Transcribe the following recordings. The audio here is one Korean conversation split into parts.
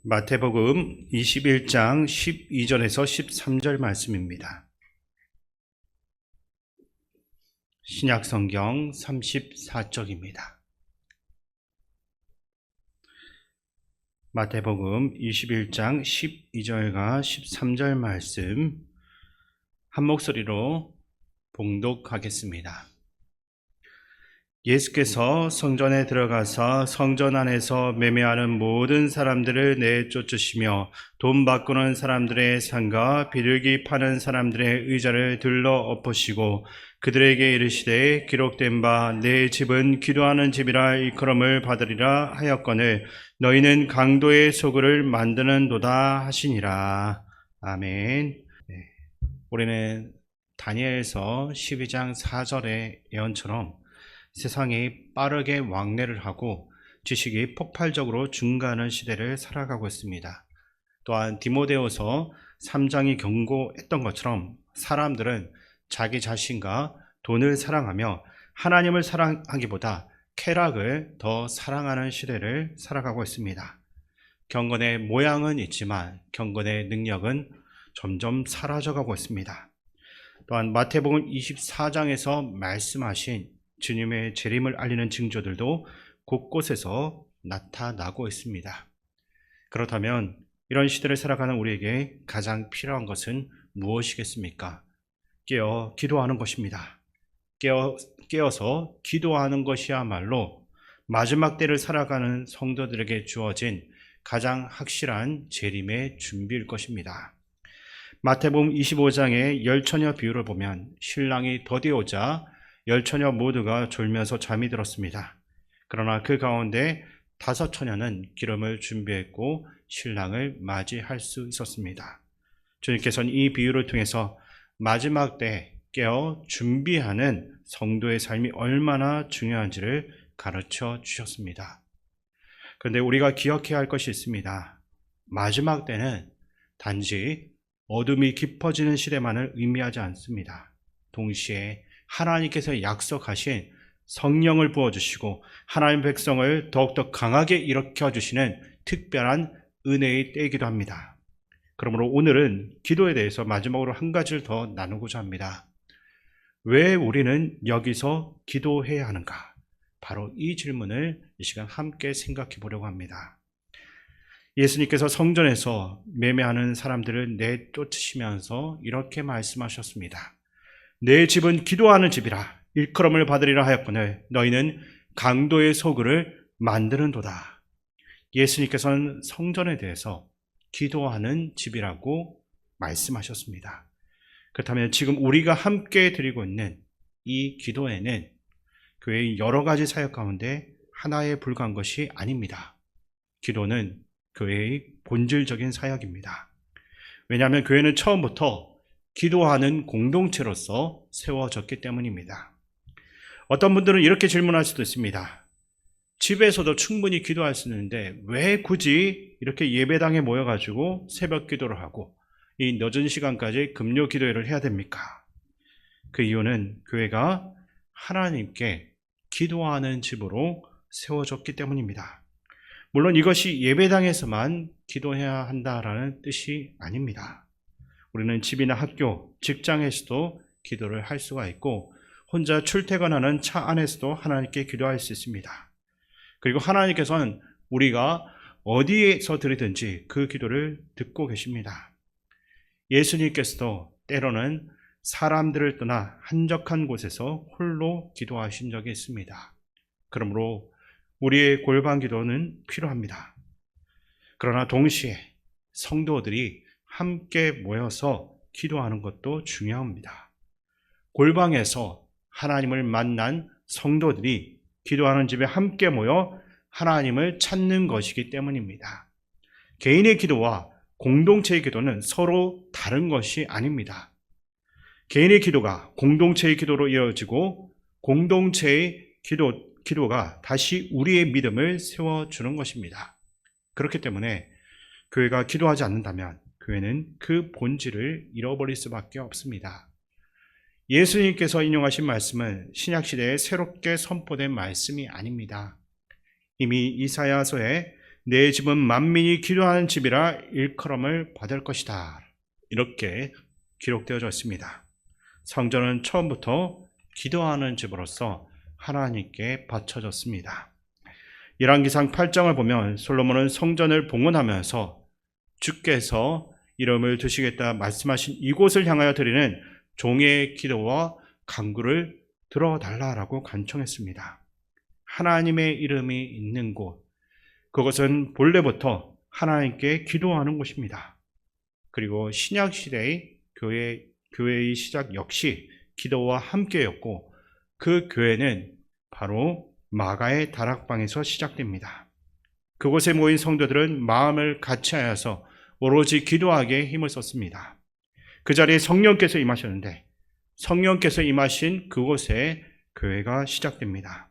마태복음 21장 12절에서 13절 말씀입니다. 신약성경 34쪽입니다. 마태복음 21장 12절과 13절 말씀 한 목소리로 봉독하겠습니다. 예수께서 성전에 들어가서 성전 안에서 매매하는 모든 사람들을 내쫓으시며 돈 바꾸는 사람들의 상과 비둘기 파는 사람들의 의자를 들러 엎으시고 그들에게 이르시되 기록된 바 내 집은 기도하는 집이라 일컬음을 받으리라 하였거늘 너희는 강도의 소굴을 만드는도다 하시니라. 아멘. 우리는 다니엘서 12장 4절의 예언처럼 세상이 빠르게 왕래를 하고 지식이 폭발적으로 증가하는 시대를 살아가고 있습니다. 또한 디모데후서 3장이 경고했던 것처럼 사람들은 자기 자신과 돈을 사랑하며 하나님을 사랑하기보다 쾌락을 더 사랑하는 시대를 살아가고 있습니다. 경건의 모양은 있지만 경건의 능력은 점점 사라져가고 있습니다. 또한 마태복음 24장에서 말씀하신 주님의 재림을 알리는 징조들도 곳곳에서 나타나고 있습니다. 그렇다면 이런 시대를 살아가는 우리에게 가장 필요한 것은 무엇이겠습니까? 깨어 기도하는 것입니다. 깨어서 기도하는 것이야말로 마지막 때를 살아가는 성도들에게 주어진 가장 확실한 재림의 준비일 것입니다. 마태복음 25장의 열처녀 비유를 보면 신랑이 더디오자 열처녀 모두가 졸면서 잠이 들었습니다. 그러나 그 가운데 5처녀는 기름을 준비했고 신랑을 맞이할 수 있었습니다. 주님께서는 이 비유를 통해서 마지막 때 깨어 준비하는 성도의 삶이 얼마나 중요한지를 가르쳐 주셨습니다. 그런데 우리가 기억해야 할 것이 있습니다. 마지막 때는 단지 어둠이 깊어지는 시대만을 의미하지 않습니다. 동시에 하나님께서 약속하신 성령을 부어주시고 하나님 백성을 더욱더 강하게 일으켜주시는 특별한 은혜의 때이기도 합니다. 그러므로 오늘은 기도에 대해서 마지막으로 한 가지를 더 나누고자 합니다. 왜 우리는 여기서 기도해야 하는가? 바로 이 질문을 이 시간 함께 생각해 보려고 합니다. 예수님께서 성전에서 매매하는 사람들을 내쫓으시면서 이렇게 말씀하셨습니다. 내 집은 기도하는 집이라 일컬음을 받으리라 하였거늘 너희는 강도의 소굴을 만드는도다. 예수님께서는 성전에 대해서 기도하는 집이라고 말씀하셨습니다. 그렇다면 지금 우리가 함께 드리고 있는 이 기도에는 교회의 여러 가지 사역 가운데 하나에 불과한 것이 아닙니다. 기도는 교회의 본질적인 사역입니다. 왜냐하면 교회는 처음부터 기도하는 공동체로서 세워졌기 때문입니다. 어떤 분들은 이렇게 질문할 수도 있습니다. 집에서도 충분히 기도할 수 있는데 왜 굳이 이렇게 예배당에 모여가지고 새벽 기도를 하고 이 늦은 시간까지 금요 기도회를 해야 됩니까? 그 이유는 교회가 하나님께 기도하는 집으로 세워졌기 때문입니다. 물론 이것이 예배당에서만 기도해야 한다라는 뜻이 아닙니다. 우리는 집이나 학교, 직장에서도 기도를 할 수가 있고 혼자 출퇴근하는 차 안에서도 하나님께 기도할 수 있습니다. 그리고 하나님께서는 우리가 어디에서 드리든지 그 기도를 듣고 계십니다. 예수님께서도 때로는 사람들을 떠나 한적한 곳에서 홀로 기도하신 적이 있습니다. 그러므로 우리의 골방 기도는 필요합니다. 그러나 동시에 성도들이 함께 모여서 기도하는 것도 중요합니다. 골방에서 하나님을 만난 성도들이 기도하는 집에 함께 모여 하나님을 찾는 것이기 때문입니다. 개인의 기도와 공동체의 기도는 서로 다른 것이 아닙니다. 개인의 기도가 공동체의 기도로 이어지고 공동체의 기도가 다시 우리의 믿음을 세워주는 것입니다. 그렇기 때문에 교회가 기도하지 않는다면 교회는 그 본질을 잃어버릴 수밖에 없습니다. 예수님께서 인용하신 말씀은 신약시대에 새롭게 선포된 말씀이 아닙니다. 이미 이사야서에 내 집은 만민이 기도하는 집이라 일컬음을 받을 것이다. 이렇게 기록되어져 있습니다. 성전은 처음부터 기도하는 집으로서 하나님께 바쳐졌습니다. 열왕기상 8장을 보면 솔로몬은 성전을 봉헌하면서 주께서 이름을 두시겠다 말씀하신 이곳을 향하여 드리는 종의 기도와 간구를 들어달라라고 간청했습니다. 하나님의 이름이 있는 곳, 그것은 본래부터 하나님께 기도하는 곳입니다. 그리고 신약시대의 교회의 시작 역시 기도와 함께였고, 그 교회는 바로 마가의 다락방에서 시작됩니다. 그곳에 모인 성도들은 마음을 같이하여서 오로지 기도하기에 힘을 썼습니다. 그 자리에 성령께서 임하셨는데, 성령께서 임하신 그곳에 교회가 시작됩니다.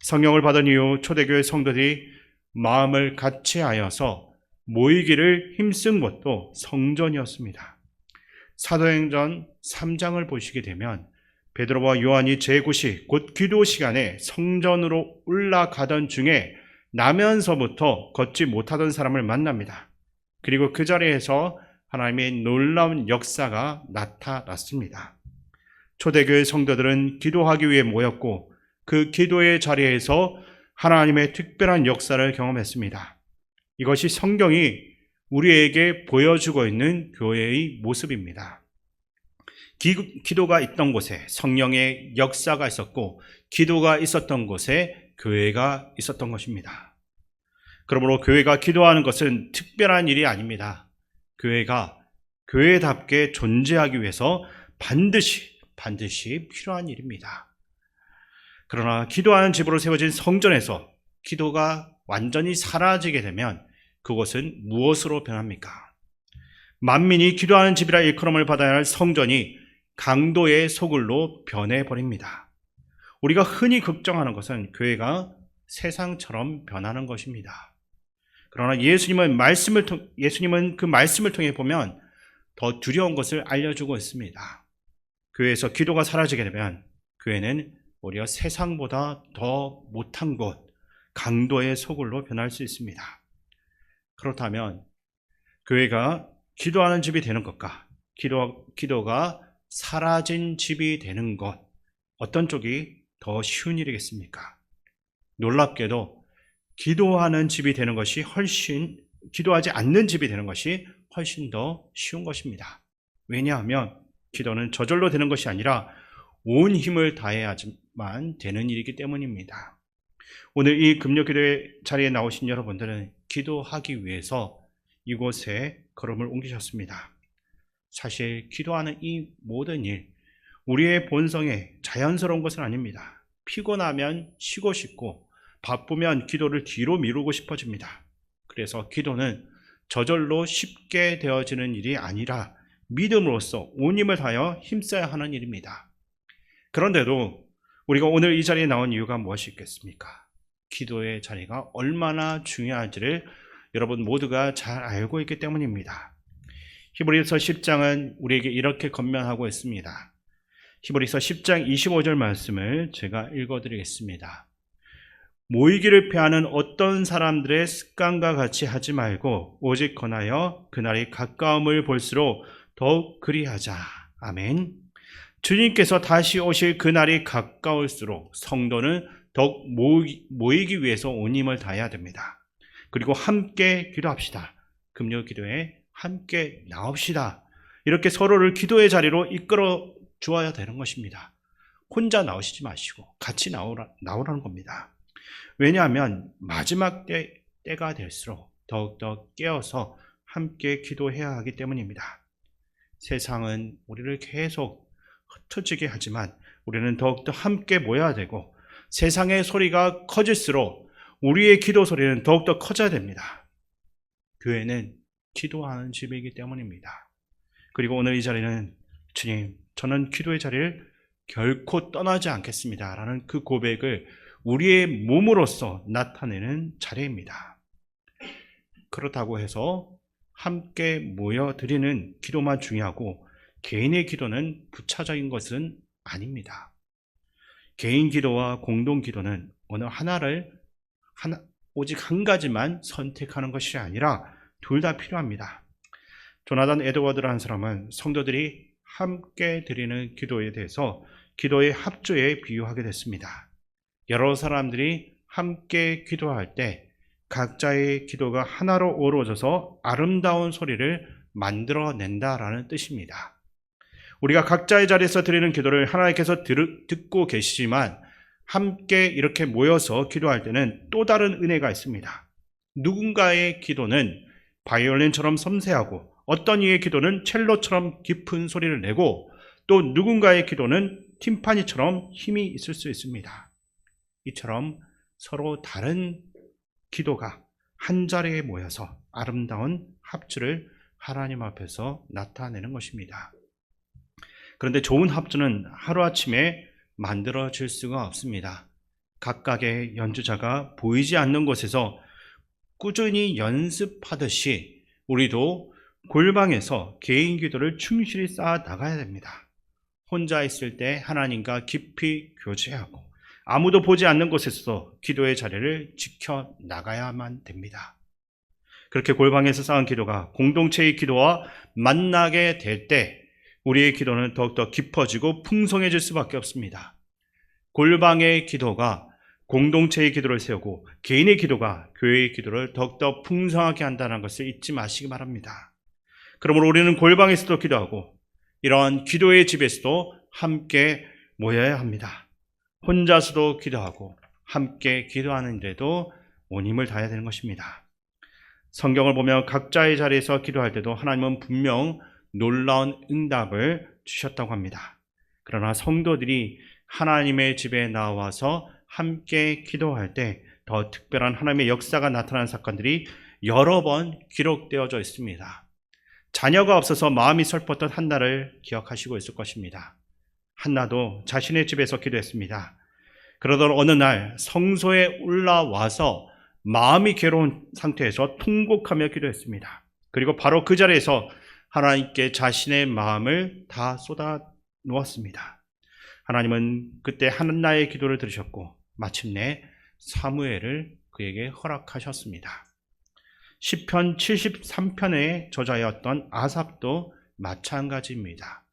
성령을 받은 이후 초대교회 성도들이 마음을 같이하여서 모이기를 힘쓴 것도 성전이었습니다. 사도행전 3장을 보시게 되면 베드로와 요한이 제9시 곧 기도 시간에 성전으로 올라가던 중에 나면서부터 걷지 못하던 사람을 만납니다. 그리고 그 자리에서 하나님의 놀라운 역사가 나타났습니다. 초대교회 성도들은 기도하기 위해 모였고, 그 기도의 자리에서 하나님의 특별한 역사를 경험했습니다. 이것이 성경이 우리에게 보여주고 있는 교회의 모습입니다. 기도가 있던 곳에 성령의 역사가 있었고, 기도가 있었던 곳에 교회가 있었던 것입니다. 그러므로 교회가 기도하는 것은 특별한 일이 아닙니다. 교회가 교회답게 존재하기 위해서 반드시 필요한 일입니다. 그러나 기도하는 집으로 세워진 성전에서 기도가 완전히 사라지게 되면 그것은 무엇으로 변합니까? 만민이 기도하는 집이라 일컬음을 받아야 할 성전이 강도의 소굴로 변해버립니다. 우리가 흔히 걱정하는 것은 교회가 세상처럼 변하는 것입니다. 그러나 예수님은 그 말씀을 통해 보면 더 두려운 것을 알려주고 있습니다. 교회에서 기도가 사라지게 되면 교회는 오히려 세상보다 더 못한 곳, 강도의 소굴로 변할 수 있습니다. 그렇다면 교회가 기도하는 집이 되는 것과 기도가 사라진 집이 되는 것, 어떤 쪽이 더 쉬운 일이겠습니까? 놀랍게도 기도하는 집이 되는 것이 기도하지 않는 집이 되는 것이 훨씬 더 쉬운 것입니다. 왜냐하면 기도는 저절로 되는 것이 아니라 온 힘을 다해야만 되는 일이기 때문입니다. 오늘 이 금요기도의 자리에 나오신 여러분들은 기도하기 위해서 이곳에 걸음을 옮기셨습니다. 사실 기도하는 이 모든 일, 우리의 본성에 자연스러운 것은 아닙니다. 피곤하면 쉬고 싶고, 바쁘면 기도를 뒤로 미루고 싶어집니다. 그래서 기도는 저절로 쉽게 되어지는 일이 아니라 믿음으로써 온 힘을 다하여 힘써야 하는 일입니다. 그런데도 우리가 오늘 이 자리에 나온 이유가 무엇이 있겠습니까? 기도의 자리가 얼마나 중요한지를 여러분 모두가 잘 알고 있기 때문입니다. 히브리서 10장은 우리에게 이렇게 권면하고 있습니다. 히브리서 10장 25절 말씀을 제가 읽어드리겠습니다. 모이기를 피하는 어떤 사람들의 습관과 같이 하지 말고 오직 권하여 그날이 가까움을 볼수록 더욱 그리하자. 아멘. 주님께서 다시 오실 그날이 가까울수록 성도는 더욱 모이기 위해서 온 힘을 다해야 됩니다. 그리고 함께 기도합시다. 금요 기도에 함께 나옵시다. 이렇게 서로를 기도의 자리로 이끌어 주어야 되는 것입니다. 혼자 나오시지 마시고 같이 나오라는 겁니다. 왜냐하면 마지막 때가 될수록 더욱더 깨어서 함께 기도해야 하기 때문입니다. 세상은 우리를 계속 흩어지게 하지만 우리는 더욱더 함께 모여야 되고, 세상의 소리가 커질수록 우리의 기도 소리는 더욱더 커져야 됩니다. 교회는 기도하는 집이기 때문입니다. 그리고 오늘 이 자리는 주님, 저는 기도의 자리를 결코 떠나지 않겠습니다 라는 그 고백을 우리의 몸으로서 나타내는 자리입니다. 그렇다고 해서 함께 모여드리는 기도만 중요하고 개인의 기도는 부차적인 것은 아닙니다. 개인 기도와 공동 기도는 어느 오직 한 가지만 선택하는 것이 아니라 둘 다 필요합니다. 조나단 에드워드라는 사람은 성도들이 함께 드리는 기도에 대해서 기도의 합조에 비유하게 됐습니다. 여러 사람들이 함께 기도할 때 각자의 기도가 하나로 어우러져서 아름다운 소리를 만들어낸다라는 뜻입니다. 우리가 각자의 자리에서 드리는 기도를 하나님께서 듣고 계시지만 함께 이렇게 모여서 기도할 때는 또 다른 은혜가 있습니다. 누군가의 기도는 바이올린처럼 섬세하고 어떤 이의 기도는 첼로처럼 깊은 소리를 내고 또 누군가의 기도는 팀파니처럼 힘이 있을 수 있습니다. 이처럼 서로 다른 기도가 한 자리에 모여서 아름다운 합주를 하나님 앞에서 나타내는 것입니다. 그런데 좋은 합주는 하루아침에 만들어질 수가 없습니다. 각각의 연주자가 보이지 않는 곳에서 꾸준히 연습하듯이 우리도 골방에서 개인 기도를 충실히 쌓아 나가야 됩니다. 혼자 있을 때 하나님과 깊이 교제하고 아무도 보지 않는 곳에서 기도의 자리를 지켜 나가야만 됩니다. 그렇게 골방에서 쌓은 기도가 공동체의 기도와 만나게 될 때 우리의 기도는 더욱더 깊어지고 풍성해질 수밖에 없습니다. 골방의 기도가 공동체의 기도를 세우고 개인의 기도가 교회의 기도를 더욱더 풍성하게 한다는 것을 잊지 마시기 바랍니다. 그러므로 우리는 골방에서도 기도하고 이러한 기도의 집에서도 함께 모여야 합니다. 혼자서도 기도하고 함께 기도하는 데도 온 힘을 다해야 되는 것입니다. 성경을 보면 각자의 자리에서 기도할 때도 하나님은 분명 놀라운 응답을 주셨다고 합니다. 그러나 성도들이 하나님의 집에 나와서 함께 기도할 때 더 특별한 하나님의 역사가 나타나는 사건들이 여러 번 기록되어져 있습니다. 자녀가 없어서 마음이 슬펐던 한나를 기억하시고 있을 것입니다. 한나도 자신의 집에서 기도했습니다. 그러던 어느 날 성소에 올라와서 마음이 괴로운 상태에서 통곡하며 기도했습니다. 그리고 바로 그 자리에서 하나님께 자신의 마음을 다 쏟아 놓았습니다. 하나님은 그때 한나의 기도를 들으셨고 마침내 사무엘을 그에게 허락하셨습니다. 시편 73편의 저자였던 아삽도 마찬가지입니다.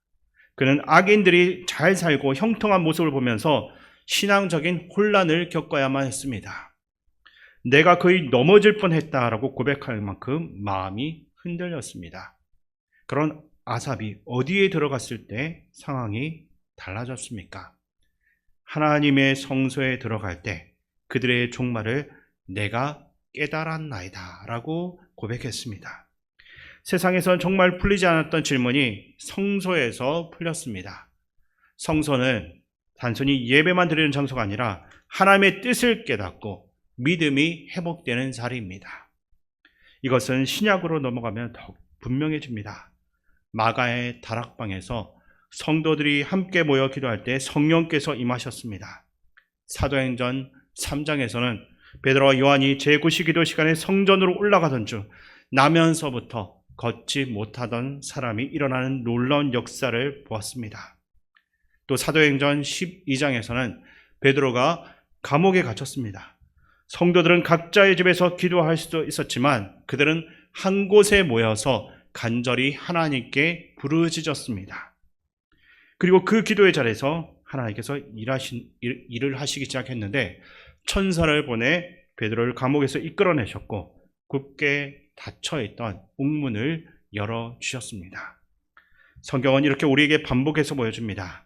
그는 악인들이 잘 살고 형통한 모습을 보면서 신앙적인 혼란을 겪어야만 했습니다. 내가 거의 넘어질 뻔했다라고 고백할 만큼 마음이 흔들렸습니다. 그런 아삽이 어디에 들어갔을 때 상황이 달라졌습니까? 하나님의 성소에 들어갈 때 그들의 종말을 내가 깨달았나이다 라고 고백했습니다. 세상에선 정말 풀리지 않았던 질문이 성소에서 풀렸습니다. 성소는 단순히 예배만 드리는 장소가 아니라 하나님의 뜻을 깨닫고 믿음이 회복되는 자리입니다. 이것은 신약으로 넘어가면 더욱 분명해집니다. 마가의 다락방에서 성도들이 함께 모여 기도할 때 성령께서 임하셨습니다. 사도행전 3장에서는 베드로와 요한이 제9시 기도 시간에 성전으로 올라가던 중 나면서부터 걷지 못하던 사람이 일어나는 놀라운 역사를 보았습니다. 또 사도행전 12장에서는 베드로가 감옥에 갇혔습니다. 성도들은 각자의 집에서 기도할 수도 있었지만 그들은 한 곳에 모여서 간절히 하나님께 부르짖었습니다. 그리고 그 기도의 자리에서 하나님께서 일을 하시기 시작했는데 천사를 보내 베드로를 감옥에서 이끌어내셨고 굳게 닫혀있던 옥문을 열어주셨습니다. 성경은 이렇게 우리에게 반복해서 보여줍니다.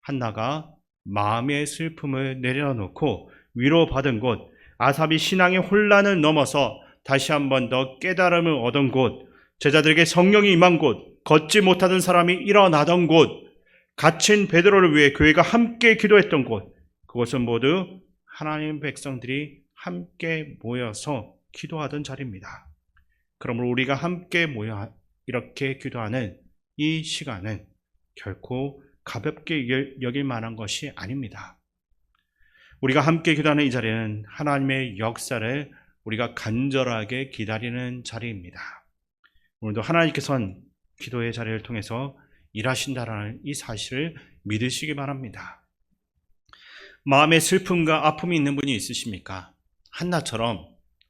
한나가 마음의 슬픔을 내려놓고 위로받은 곳, 아삽이 신앙의 혼란을 넘어서 다시 한 번 더 깨달음을 얻은 곳, 제자들에게 성령이 임한 곳, 걷지 못하던 사람이 일어나던 곳, 갇힌 베드로를 위해 교회가 함께 기도했던 곳, 그것은 모두 하나님 백성들이 함께 모여서 기도하던 자리입니다. 그러므로 우리가 함께 모여 이렇게 기도하는 이 시간은 결코 가볍게 여길 만한 것이 아닙니다. 우리가 함께 기도하는 이 자리는 하나님의 역사를 우리가 간절하게 기다리는 자리입니다. 오늘도 하나님께서는 기도의 자리를 통해서 일하신다라는 이 사실을 믿으시기 바랍니다. 마음에 슬픔과 아픔이 있는 분이 있으십니까? 한나처럼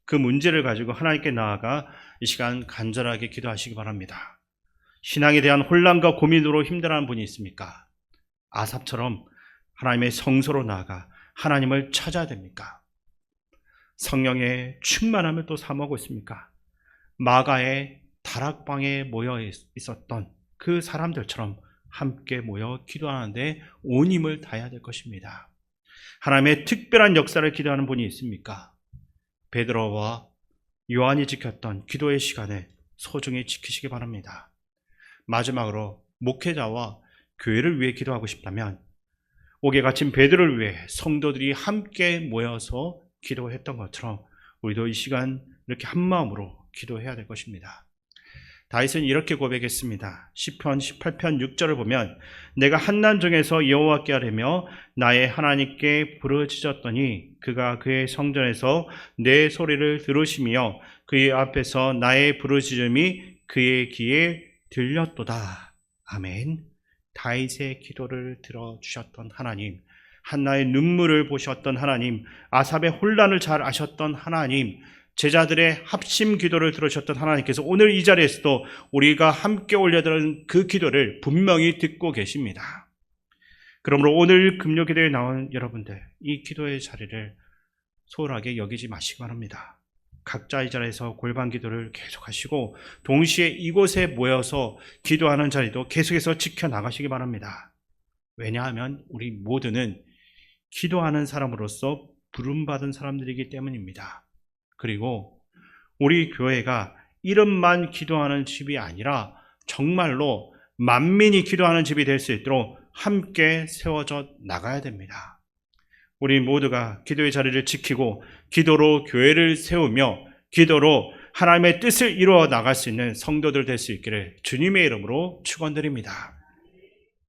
그 문제를 가지고 하나님께 나아가 이 시간 간절하게 기도하시기 바랍니다. 신앙에 대한 혼란과 고민으로 힘들어하는 분이 있습니까? 아삽처럼 하나님의 성소로 나아가 하나님을 찾아야 됩니까? 성령의 충만함을 또 사모하고 있습니까? 마가의 다락방에 모여 있었던 그 사람들처럼 함께 모여 기도하는데 온 힘을 다해야 될 것입니다. 하나님의 특별한 역사를 기도하는 분이 있습니까? 베드로와 요한이 지켰던 기도의 시간을 소중히 지키시기 바랍니다. 마지막으로 목회자와 교회를 위해 기도하고 싶다면 옥에 갇힌 베드로를 위해 성도들이 함께 모여서 기도했던 것처럼 우리도 이 시간 이렇게 한마음으로 기도해야 될 것입니다. 다윗은 이렇게 고백했습니다. 시편 18편 6절을 보면 내가 한난 중에서 여호와께 하려며 나의 하나님께 부르짖었더니 그가 그의 성전에서 내 소리를 들으시며 그의 앞에서 나의 부르짖음이 그의 귀에 들렸도다. 아멘. 다윗의 기도를 들어주셨던 하나님, 한나의 눈물을 보셨던 하나님, 아삽의 혼란을 잘 아셨던 하나님, 제자들의 합심 기도를 들으셨던 하나님께서 오늘 이 자리에서도 우리가 함께 올려드린 그 기도를 분명히 듣고 계십니다. 그러므로 오늘 금요 기도에 나온 여러분들, 이 기도의 자리를 소홀하게 여기지 마시기 바랍니다. 각자 이 자리에서 골방 기도를 계속하시고 동시에 이곳에 모여서 기도하는 자리도 계속해서 지켜나가시기 바랍니다. 왜냐하면 우리 모두는 기도하는 사람으로서 부름받은 사람들이기 때문입니다. 그리고 우리 교회가 이름만 기도하는 집이 아니라 정말로 만민이 기도하는 집이 될 수 있도록 함께 세워져 나가야 됩니다. 우리 모두가 기도의 자리를 지키고 기도로 교회를 세우며 기도로 하나님의 뜻을 이루어 나갈 수 있는 성도들 될 수 있기를 주님의 이름으로 축원드립니다.